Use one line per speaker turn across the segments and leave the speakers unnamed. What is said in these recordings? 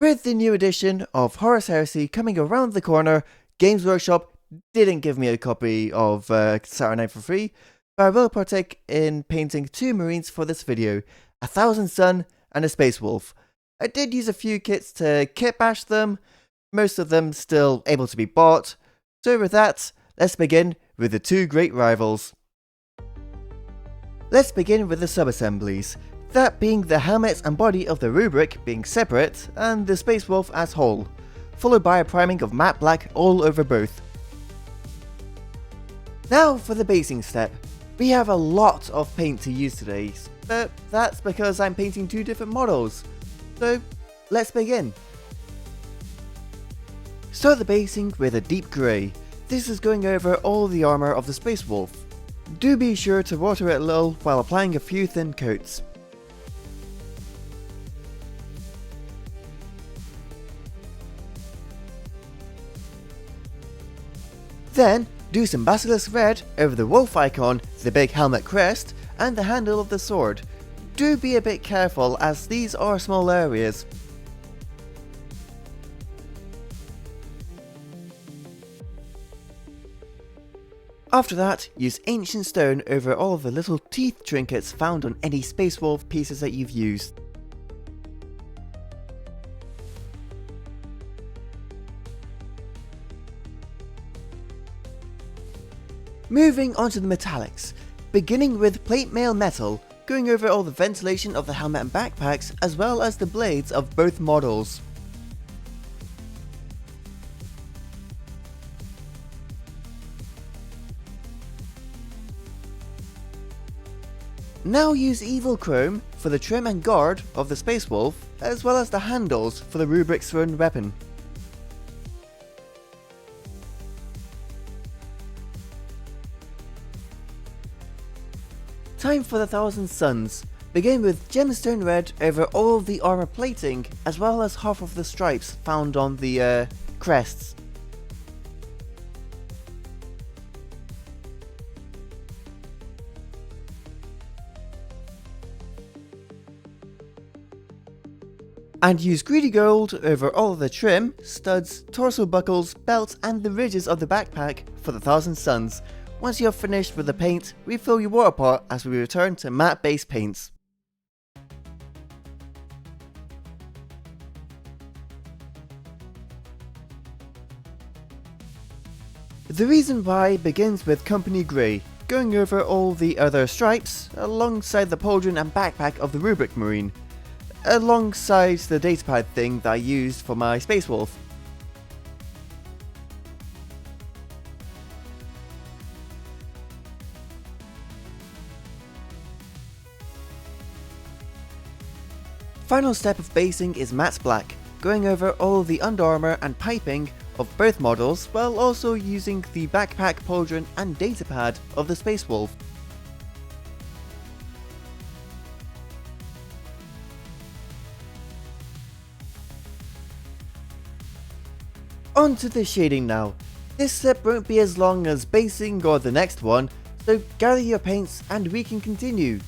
With the new edition of Horus Heresy coming around the corner, Games Workshop didn't give me a copy of Saturday Night for free, but I will partake in painting two Marines for this video, a Thousand Sun and a Space Wolf. I did use a few kits to kit bash them, most of them still able to be bought, so with that, let's begin with the two great rivals. Let's begin with the sub-assemblies, that being the helmet and body of the rubric being separate and the Space Wolf as whole, followed by a priming of matte black all over both. Now for the basing step. We have a lot of paint to use today, but that's because I'm painting two different models. So let's begin. Start the basing with a deep grey. This is going over all the armour of the Space Wolf. Do be sure to water it a little while applying a few thin coats. Then, do some Basilisk Red over the wolf icon, the big helmet crest, and the handle of the sword. Do be a bit careful as these are small areas. After that, use Ancient Stone over all of the little teeth trinkets found on any Space Wolf pieces that you've used. Moving on to the metallics, beginning with plate mail metal, going over all the ventilation of the helmet and backpacks as well as the blades of both models. Now use Evil Chrome for the trim and guard of the Space Wolf as well as the handles for the rubric's thrown weapon. Time for the Thousand Suns. Begin with Gemstone Red over all of the armor plating as well as half of the stripes found on the crests. And use Greedy Gold over all of the trim, studs, torso buckles, belts and the ridges of the backpack for the Thousand Suns. Once you are finished with the paint, refill your water pot as we return to matte base paints. The reason why begins with Company Grey, going over all the other stripes alongside the pauldron and backpack of the Rubric Marine, alongside the datapad thing that I used for my Space Wolf. Final step of basing is matte black, going over all the underarmour and piping of both models while also using the backpack, pauldron and datapad of the Space Wolf. On to the shading now. This step won't be as long as basing or the next one, so gather your paints and we can continue.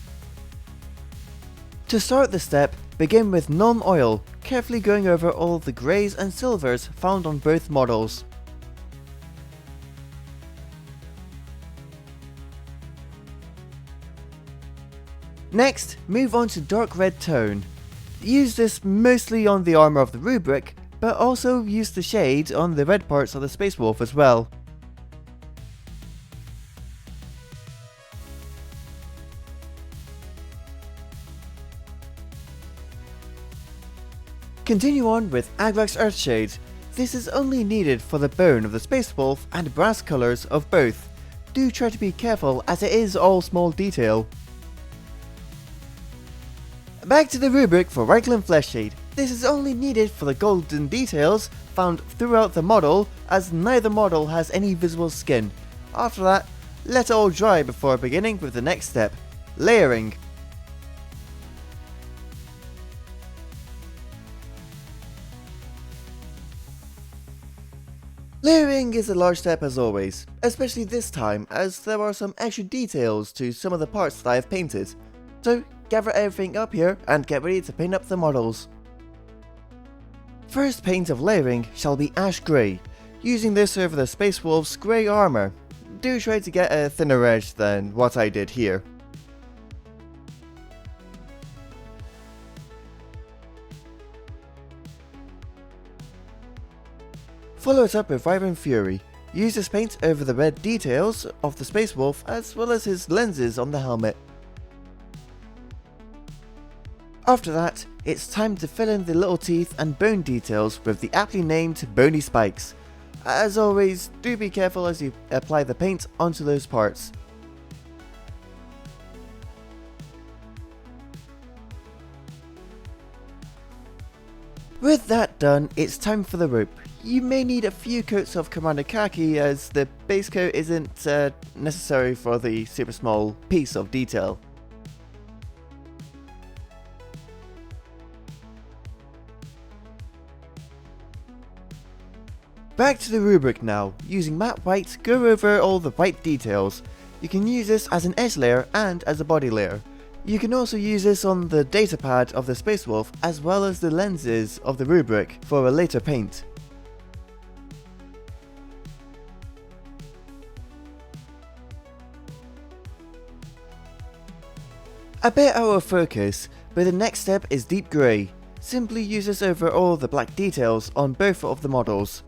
To start the step, begin with non-oil, carefully going over all the greys and silvers found on both models. Next, move on to dark red tone. Use this mostly on the armour of the rubric, but also use the shade on the red parts of the Space Wolf as well. Continue on with Aglax Earthshade. This is only needed for the bone of the Space Wolf and brass colours of both. Do try to be careful as it is all small detail. Back to the rubric for Reichland Fleshshade. This is only needed for the golden details found throughout the model as neither model has any visible skin. After that, let it all dry before beginning with the next step, layering. Layering is a large step as always, especially this time as there are some extra details to some of the parts that I have painted. So gather everything up here and get ready to paint up the models. First paint of layering shall be ash grey, using this over the Space Wolf's grey armour. Do try to get a thinner edge than what I did here. Follow it up with Vibrant Fury. Use this paint over the red details of the Space Wolf as well as his lenses on the helmet. After that, it's time to fill in the little teeth and bone details with the aptly named bony spikes. As always, do be careful as you apply the paint onto those parts. With that done, it's time for the rope. You may need a few coats of Commander Khaki as the base coat isn't necessary for the super small piece of detail. Back to the rubric now. Using matte white, go over all the white details. You can use this as an edge layer and as a body layer. You can also use this on the datapad of the Space Wolf as well as the lenses of the rubric for a later paint. A bit out of focus, but the next step is deep grey. Simply use this over all the black details on both of the models.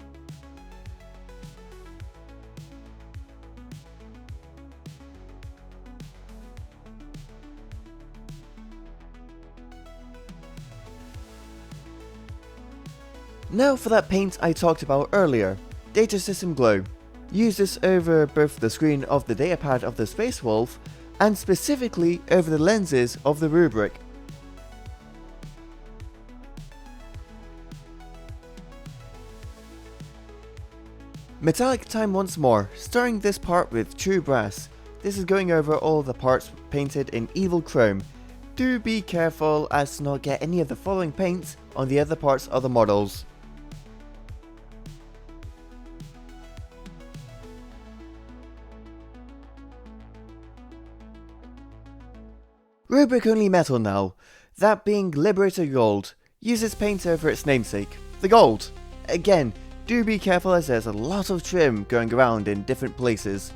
Now for that paint I talked about earlier, Data System Glow. Use this over both the screen of the datapad of the Space Wolf and specifically over the lenses of the rubric. Metallic time once more, starting this part with True Brass. This is going over all the parts painted in Evil Chrome. Do be careful as to not get any of the following paints on the other parts of the models. Rubric only metal now, that being Liberator Gold. Use this paint over its namesake, the gold. Again, do be careful as there's a lot of trim going around in different places.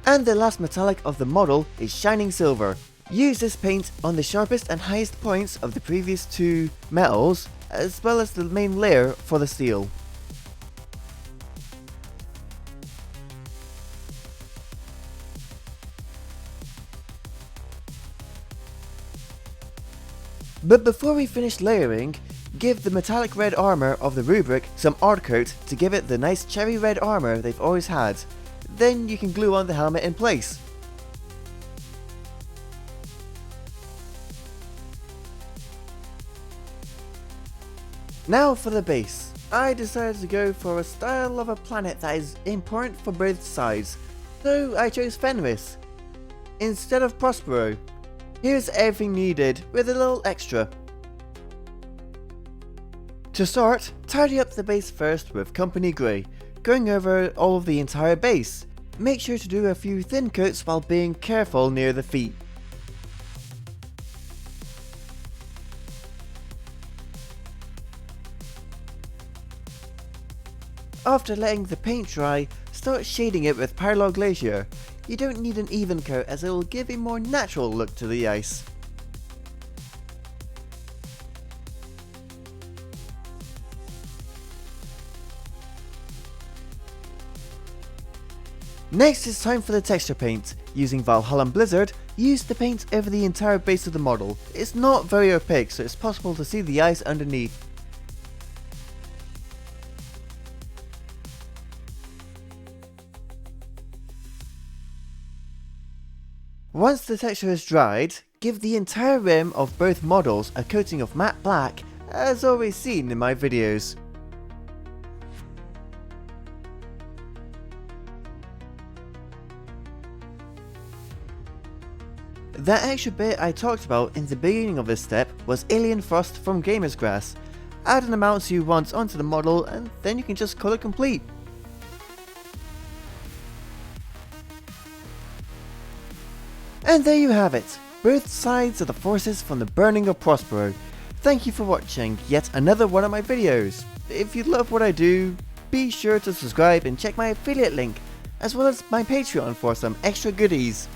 And the last metallic of the model is Shining Silver. Use this paint on the sharpest and highest points of the previous two metals, as well as the main layer for the steel. But before we finish layering, give the metallic red armor of the rubric some art coat to give it the nice cherry red armor they've always had. Then you can glue on the helmet in place. Now for the base. I decided to go for a style of a planet that is important for both sides, so I chose Fenris instead of Prospero. Here's everything needed with a little extra. To start, tidy up the base first with Company Grey, going over all of the entire base. Make sure to do a few thin coats while being careful near the feet. After letting the paint dry, start shading it with Parallel Glacier. You don't need an even coat as it will give a more natural look to the ice. Next it's time for the texture paint. Using Valhalla Blizzard, use the paint over the entire base of the model. It's not very opaque, so it's possible to see the ice underneath. Once the texture is dried, give the entire rim of both models a coating of matte black, as always seen in my videos. That extra bit I talked about in the beginning of this step was Alien Frost from Gamer's Grass. Add an amount you want onto the model and then you can just call it complete. And there you have it, both sides of the forces from the burning of Prospero. Thank you for watching yet another one of my videos. If you love what I do, be sure to subscribe and check my affiliate link, as well as my Patreon for some extra goodies.